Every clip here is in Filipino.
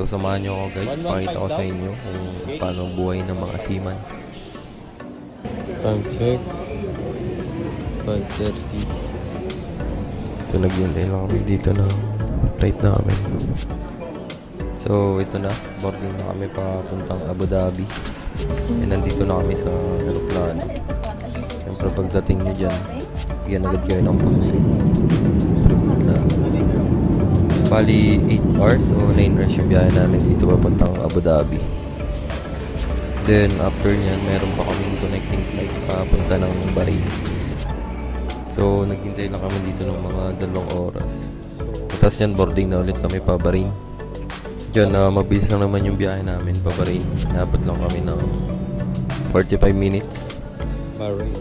So samahan nyo ako guys, pakita ko sa inyo kung paano ang buhay ng mga seaman. Time check 5:30. So naghihintay lang kami dito ng flight namin. So ito na, boarding na kami papuntang Abu Dhabi. Nandito na kami sa aeroplano. Siyempre pagdating nyo dyan, bigyan agad kayo ng food trip. Trip na bali 8 hours o 9 hours yung biyahe namin dito papuntang Abu Dhabi. Then after nyan, meron pa kami connecting flight papunta ng Bahrain. So naghintay lang kami dito ng mga 2 oras. Tapos yan, boarding na ulit kami pa Bahrain. Diyan, mabilis lang naman yung biyahe namin pa Bahrain. Inabot lang kami ng 45 minutes. Bahrain.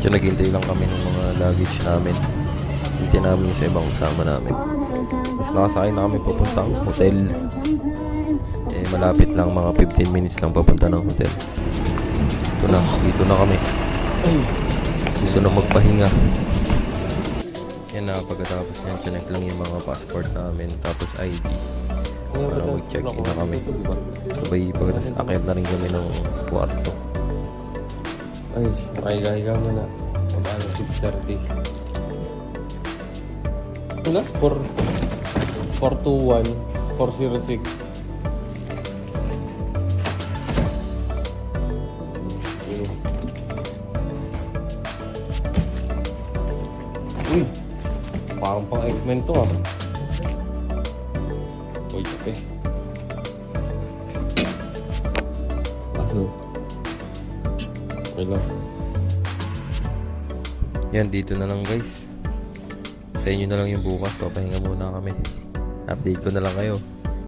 Diyan, naghintay lang kami ng mga luggage namin. Hintay namin sa ibang kasama namin. Mas nakasakay na kami papuntang hotel. Malapit lang, mga 15 minutes lang papunta ng hotel. Ito na, dito na kami. Gusto na magpahinga. Yan na, pagkatapos yan, chinek lang yung mga passport namin, tapos ID. Para mag-check-in na kami. Sabay, pagkatapos akit na rin kami ng kwarto. Ay, makahiga-higa mo na. Pabaan 6:30. Plus 421 406. Uy, parang pang X-Men to ah. Uy, kape. Aso. Okay lang. Yan, dito na lang guys. Tayo nyo na lang yung bukas. Papahinga muna kami. Update ko na lang kayo.